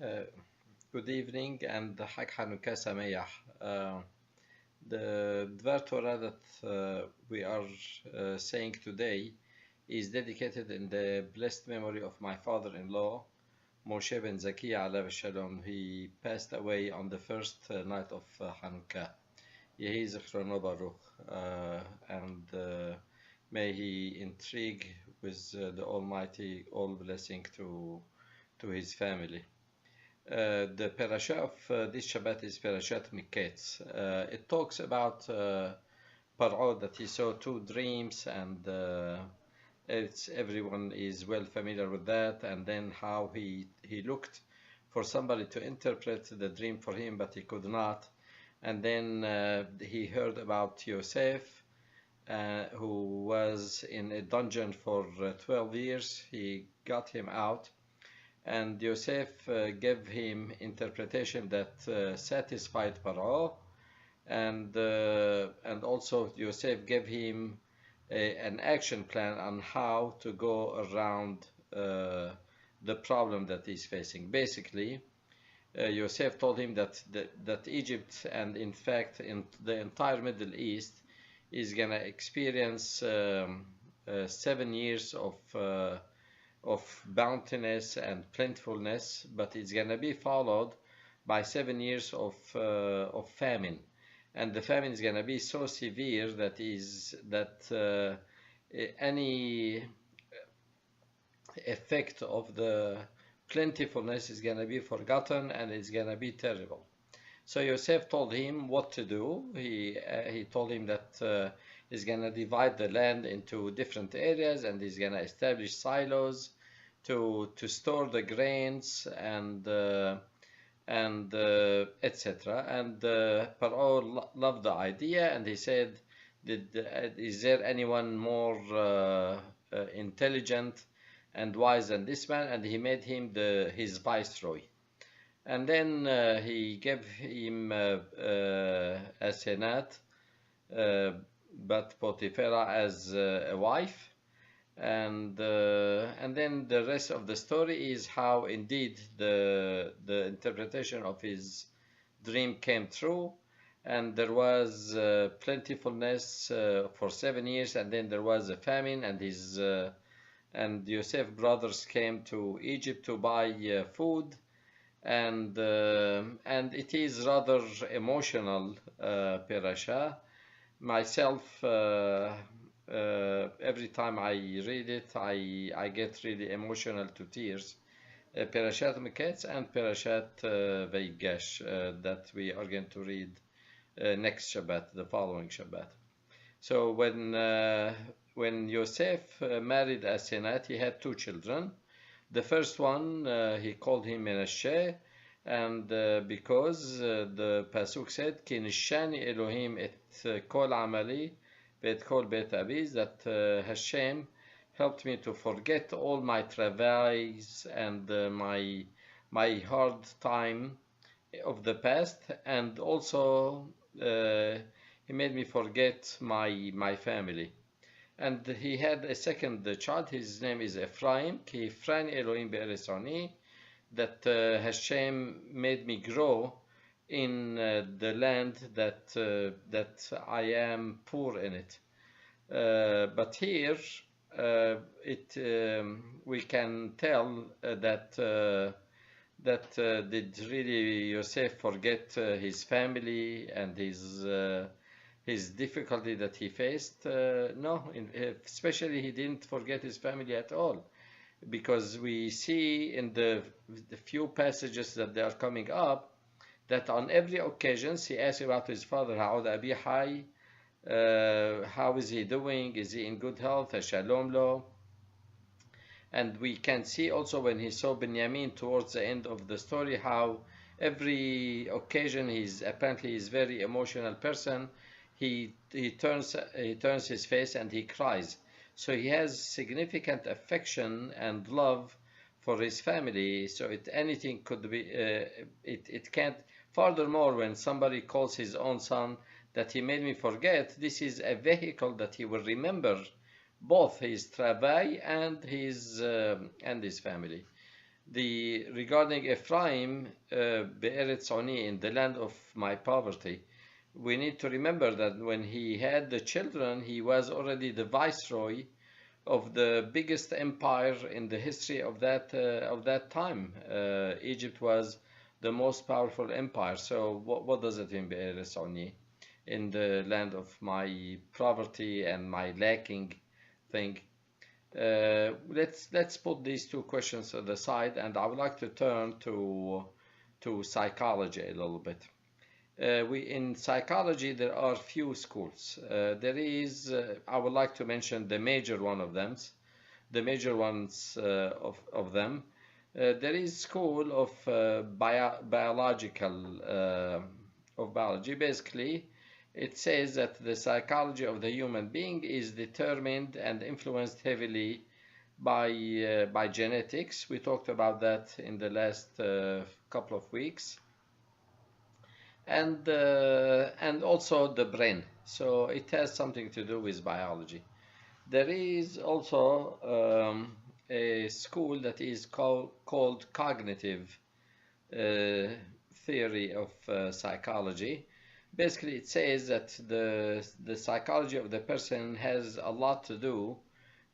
Uh, Good evening and Hag Hanukkah Sameach. The Dvar Torah that we are saying today is dedicated in the blessed memory of my father-in-law, Moshe ben Zaki alav shalom. He passed away on the first night of Hanukkah. Yehi zichrono baruch. And may he intrigue with the Almighty all blessing to his family. The parasha of this Shabbat is Parashat Mikeitz. It talks about Paro, that he saw two dreams, and everyone is well familiar with that. And then how he looked for somebody to interpret the dream for him, but he could not. And then he heard about Yosef, who was in a dungeon for 12 years. He got him out. And Yosef gave him interpretation that satisfied Paro, and also Yosef gave him an action plan on how to go around the problem that he's facing. Basically, Yosef told him that Egypt, and in fact in the entire Middle East, is gonna experience 7 years of bountiness and plentifulness, but it's going to be followed by 7 years of famine, and the famine is going to be so severe that any effect of the plentifulness is going to be forgotten, and it's going to be terrible. So Yosef told him what to do. He told him that he's going to divide the land into different areas, and he's going to establish silos to store the grains and etc. And Paro loved the idea, and he said, is there anyone more intelligent and wise than this man? And he made him his viceroy. And then he gave him a senate, but Potiphera as a wife, and then the rest of the story is how indeed the interpretation of his dream came true, and there was plentifulness for 7 years, and then there was a famine, and Yosef brothers came to Egypt to buy food, and it is rather emotional parasha. Myself, every time I read it, I get really emotional to tears. Parashat Mikeitz and Parashat Vayigash that we are going to read next Shabbat, the following Shabbat. So when Yosef married Asenat, he had 2 children. The first one, he called him Menashe, and because the Pasuk said, Ki nishani Elohim et kol amali ve'et kol bet abiz, that Hashem helped me to forget all my travails and my hard time of the past, and also he made me forget my family. And he had a second child. His name is Ephraim. Ki Ephraim Elohim be'eretz ani, that Hashem made me grow in the land that I am poor in it. But here we can tell that did really Yosef forget his family and his difficulty that he faced? No, especially he didn't forget his family at all, because we see in the few passages that they are coming up that on every occasion he asks about his father, Ha'od Abi Hai, how is he doing? Is he in good health? Shalom lo. And we can see also when he saw Benjamin towards the end of the story, how every occasion he's apparently a very emotional person. He turns his face and he cries. So he has significant affection and love for his family. So anything could be, it can't. Furthermore, when somebody calls his own son that he made me forget, this is a vehicle that he will remember both his travail and his family. regarding Ephraim, Be'eretz Oni, in the land of my poverty, we need to remember that when he had the children, he was already the viceroy of the biggest empire in the history of that time. Egypt was the most powerful empire. So what does it mean, Be'eretz Oni, in the land of my poverty and my lacking thing? Let's put these two questions to the side, and I would like to turn to psychology a little bit. In psychology there are few schools. There is I would like to mention the major ones of them. There is school of biology. Basically, it says that the psychology of the human being is determined and influenced heavily by genetics. We talked about that in the last couple of weeks, and also the brain. So it has something to do with biology. There is also a school that is called cognitive theory of psychology. Basically, it says that the psychology of the person has a lot to do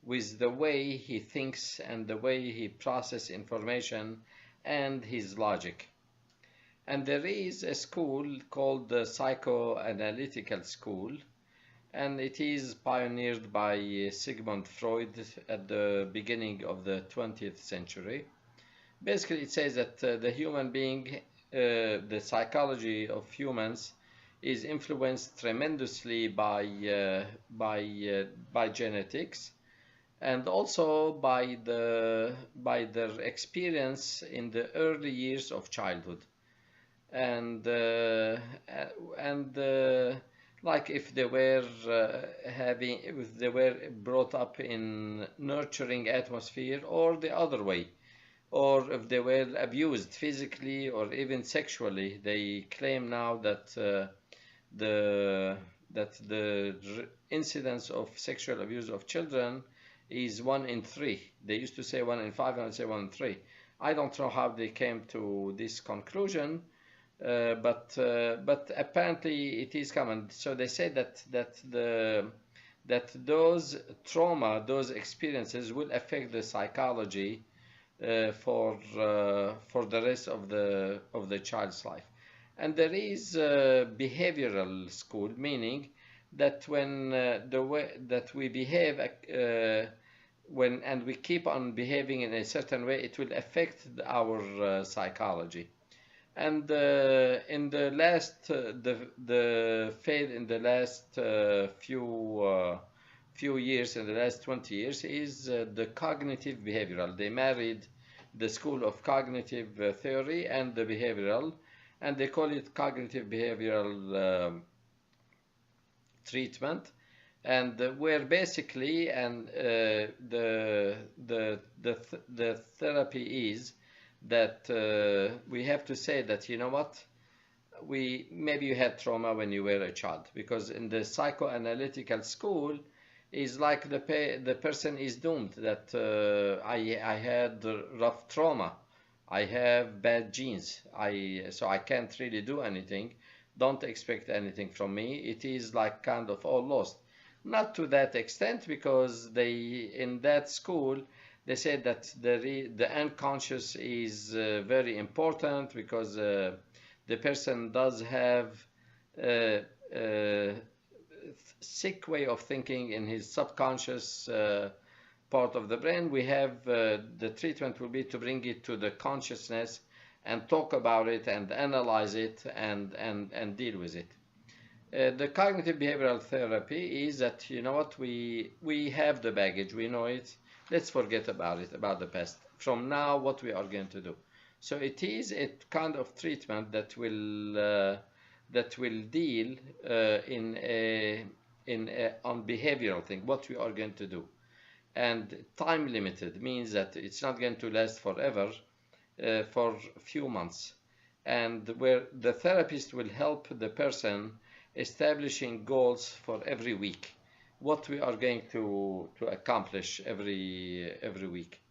with the way he thinks and the way he processes information and his logic. And there is a school called the psychoanalytical school, and it is pioneered by Sigmund Freud at the beginning of the 20th century. Basically, it says that the human being, the psychology of humans, is influenced tremendously by genetics, and also by their experience in the early years of childhood, and like if they were brought up in nurturing atmosphere, or the other way, or if they were abused physically or even sexually. They claim now that the incidence of sexual abuse of children is 1 in 3. They used to say 1 in 5, and I say 1 in 3. I don't know how they came to this conclusion, but apparently it is common. So they say that those trauma, those experiences, will affect the psychology for the rest of the child's life. And there is behavioral school, meaning that when the way that we behave, and we keep on behaving in a certain way, it will affect our psychology. And in the last the fate in the last few years, in the last 20 years, is the cognitive behavioral. They married the school of cognitive theory and the behavioral, and they call it cognitive behavioral treatment, and where basically the therapy is that we have to say that, you know what, maybe you had trauma when you were a child, because in the psychoanalytical school is like the person is doomed, that I had rough trauma, I have bad genes, so I can't really do anything. Don't expect anything from me. It is like kind of all lost. Not to that extent, because in that school they said that the unconscious is very important, because the person does have a sick way of thinking in his subconscious part of the brain. We have the treatment will be to bring it to the consciousness and talk about it and analyze it and deal with it. The cognitive behavioral therapy is that, you know what, we have the baggage, we know it, let's forget about it, about the past. From now, what we are going to do. So it is a kind of treatment that will deal on behavioral thing, what we are going to do. And time limited means that it's not going to last forever, for a few months, and where the therapist will help the person establishing goals for every week, what we are going to accomplish every week.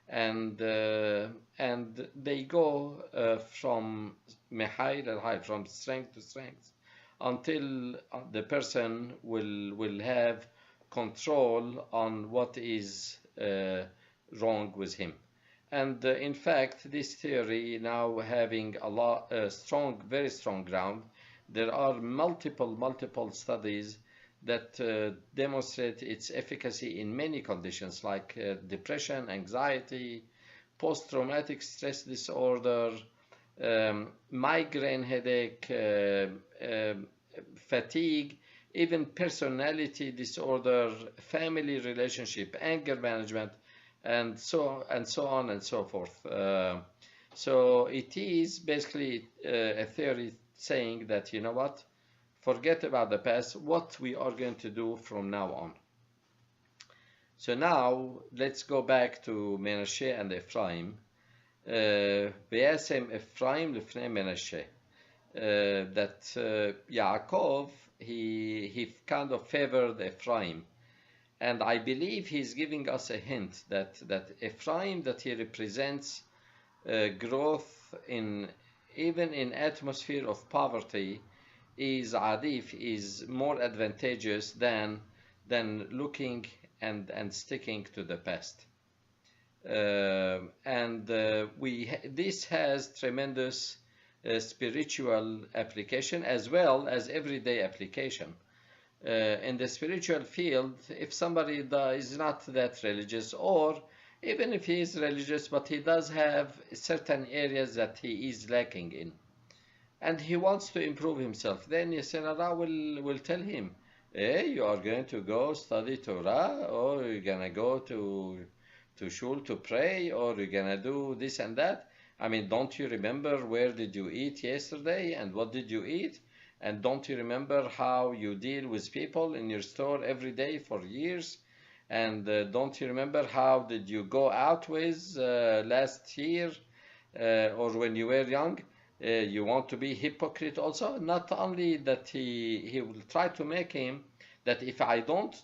and they go from high from strength to strength until the person will have control on what is wrong with him. And in fact, this theory now having a lot strong, very strong ground. There are multiple studies that demonstrate its efficacy in many conditions like depression, anxiety, post-traumatic stress disorder, migraine headache, fatigue, even personality disorder, family relationship, anger management, and so on and so forth. So it is basically a theory saying that, you know what, forget about the past, what we are going to do from now on. So now let's go back to Menashe and Ephraim. Be'asem Ephraim lifnei Menashe. That Yaakov, he kind of favored Ephraim. And I believe he's giving us a hint that Ephraim, that he represents growth even in atmosphere of poverty, is adif, is more advantageous than looking and sticking to the past. This has tremendous spiritual application as well as everyday application. In the spiritual field, if somebody is not that religious, or even if he is religious but he does have certain areas that he is lacking in, and he wants to improve himself, then Yasser Hara will tell him, hey, you are going to go study Torah, or you're going to go to shul to pray, or you're going to do this and that. I mean, don't you remember where did you eat yesterday and what did you eat? And don't you remember how you deal with people in your store every day for years? And don't you remember how did you go out with last year or when you were young? You want to be hypocrite also? Not only that he will try to make him that if I don't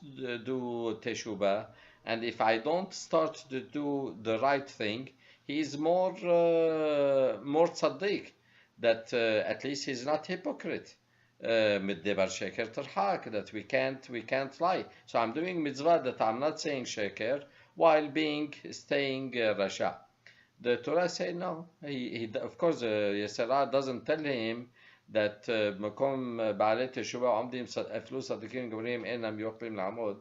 do teshubah and if I don't start to do the right thing, he is more tzaddik, that at least he's not hypocrite. That we can't lie. So I'm doing mitzvah that I'm not saying sheker while staying rasha. The Torah say no. He of course Yasser Hara doesn't tell him that makom ba'alei teshuvah omdim eflu tzadikim gomrim enam yochlim la'amod,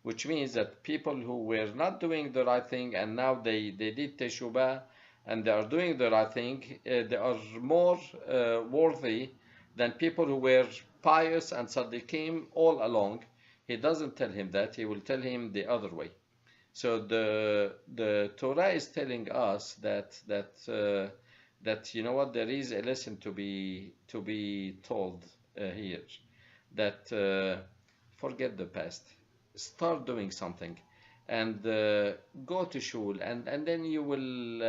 which means that people who were not doing the right thing and now they did teshuvah and they are doing the right thing, they are more worthy than people who were pious and tzaddikim all along. He doesn't tell him that. He will tell him the other way. So the Torah is telling us that you know what, there is a lesson to be told here, that forget the past, start doing something, and go to shul, and then you will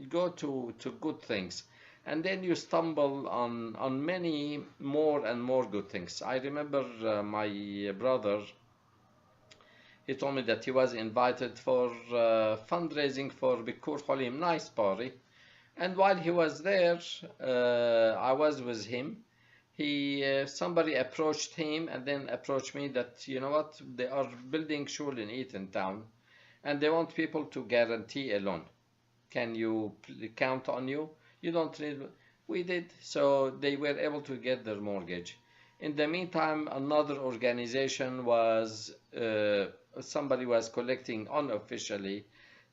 go to good things. And then you stumble on many more and more good things. I remember my brother, he told me that he was invited for fundraising for Bikur Holim, nice party. And while he was there, I was with him. Somebody approached him and then approached me that, you know what, they are building shul in Eaton Town and they want people to guarantee a loan. Can you count on you? You don't need. We did, so they were able to get their mortgage. In the meantime, another organization somebody was collecting unofficially.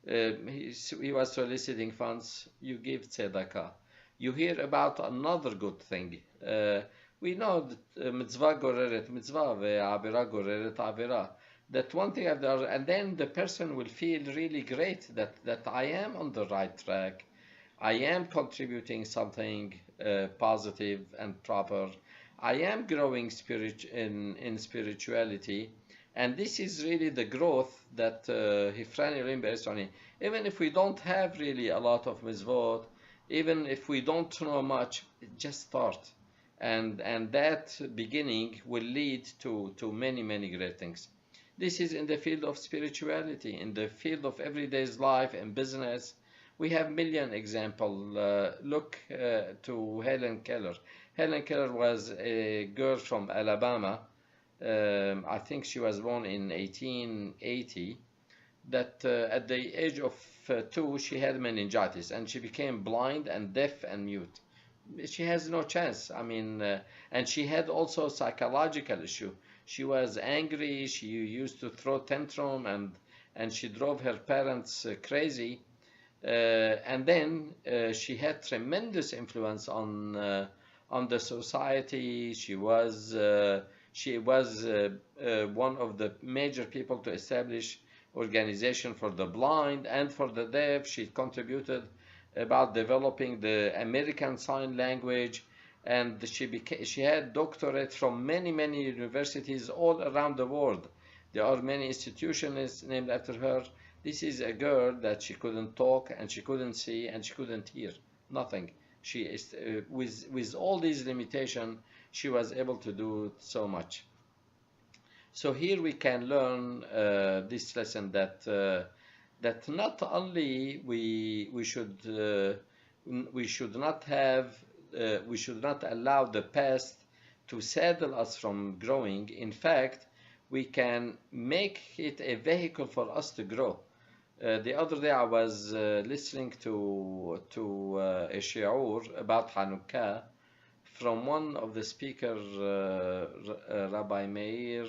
He was soliciting funds. You give tzedakah. You hear about another good thing. We know that mitzvah goreret mitzvah, ve'avera goreret avera. That one thing after the other, and then the person will feel really great that I am on the right track. I am contributing something positive and proper. I am growing in spirituality, and this is really the growth that even if we don't have really a lot of mitzvot, even if we don't know much, just start, and that beginning will lead to many great things. This is in the field of spirituality, in the field of everyday's life and business. We have million examples. Look to Helen Keller. Helen Keller was a girl from Alabama. I think she was born in 1880. That at the age of 2, she had meningitis and she became blind and deaf and mute. She has no chance. I mean, and she had also psychological issue. She was angry. She used to throw tantrum, and she drove her parents crazy. And then she had tremendous influence on the society. She was one of the major people to establish organization for the blind and for the deaf. She contributed about developing the American Sign Language, and she had doctorate from many universities all around the world. There are many institutions named after her. This is a girl that she couldn't talk and she couldn't see and she couldn't hear, nothing. She is with all these limitations, she was able to do so much. So here we can learn this lesson that not only we should not allow the past to saddle us from growing. In fact, we can make it a vehicle for us to grow. The other day I was listening to a shi'ur about Hanukkah from one of the speakers, Rabbi Meir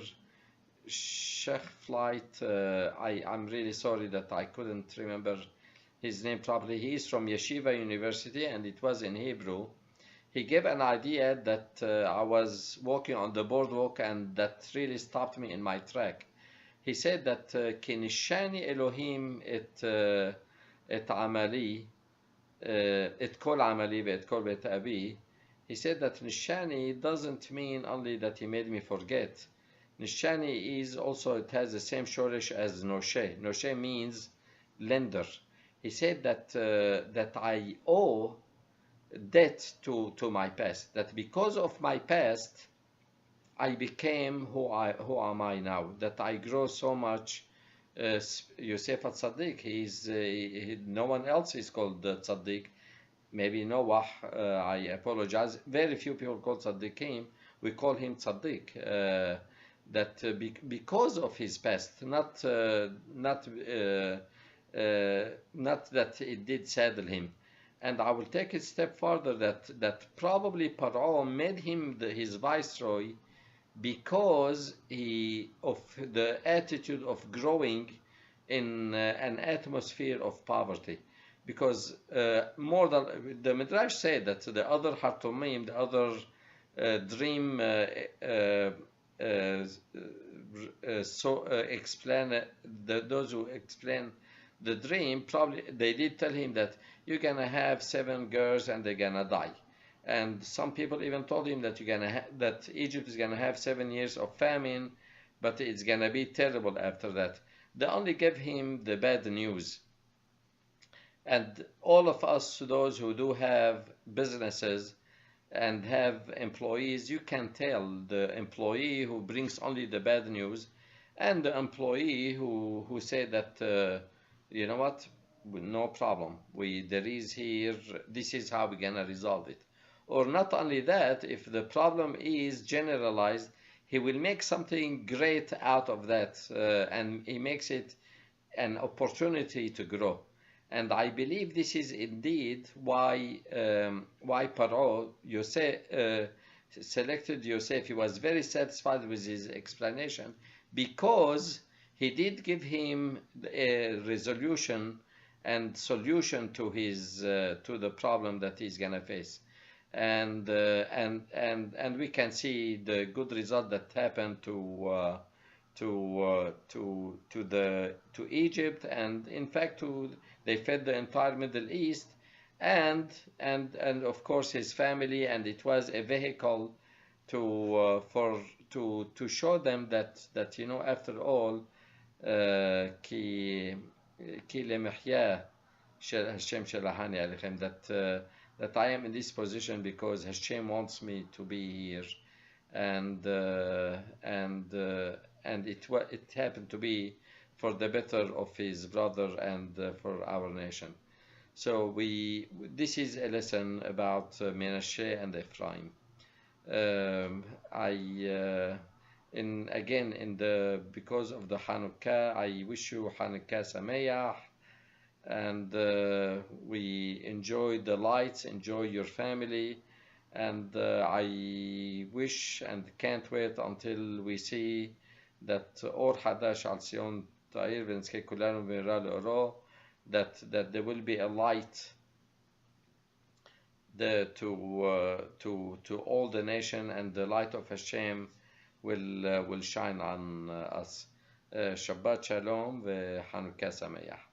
Sheikh Flight. I'm really sorry that I couldn't remember his name properly. He is from Yeshiva University and it was in Hebrew. He gave an idea that I was walking on the boardwalk and that really stopped me in my track. He said that Kinishani Elohim et amali et kol amali et kol bet abi. He said that Nishani doesn't mean only that he made me forget. Nishani is also, it has the same shoresh as Noshe. Noshe means lender. He said that I owe debt to my past. That because of my past, I became who am I now. That I grow so much. Yosef Tzaddik, no one else is called Tzaddik. Maybe Noah. I apologize. Very few people call Tzaddikim. We call him Tzaddik. Because of his past, not that it did saddle him. And I will take it a step further that probably Paro made him his viceroy because of the attitude of growing in an atmosphere of poverty. Because more than the Midrash said that the other Hartomim, the other dream explain those who explain the dream, probably they did tell him that you're gonna have 7 girls and they're gonna die. And some people even told him that that Egypt is gonna have 7 years of famine, but it's gonna be terrible after that. They only gave him the bad news. And all of us, those who do have businesses and have employees, you can tell the employee who brings only the bad news and the employee who say that you know what, no problem, there is here, this is how we're gonna resolve it. Or not only that, if the problem is generalized, he will make something great out of that, and he makes it an opportunity to grow. And I believe this is indeed why Paro selected Yosef. He was very satisfied with his explanation because he did give him a resolution and solution to the problem that he's gonna face. And we can see the good result that happened to Egypt, and in fact they fed the entire Middle East, and of course his family, and it was a vehicle to show them that you know, after all, ki lemihya Hashem shelahani alechem, that I am in this position because Hashem wants me to be here, and and it happened to be for the better of his brother and for our nation. So this is a lesson about Menashe and Ephraim. Because of the Hanukkah, I wish you Hanukkah Sameach, and we enjoy the lights, enjoy your family, and I wish and can't wait until we see that Or Hadash al Sion Ta'ir ונזכה כולנו במהרה לאורו, that there will be a light to all the nation, and the light of Hashem will shine on us. Shabbat Shalom v'Hanukkah Sameach.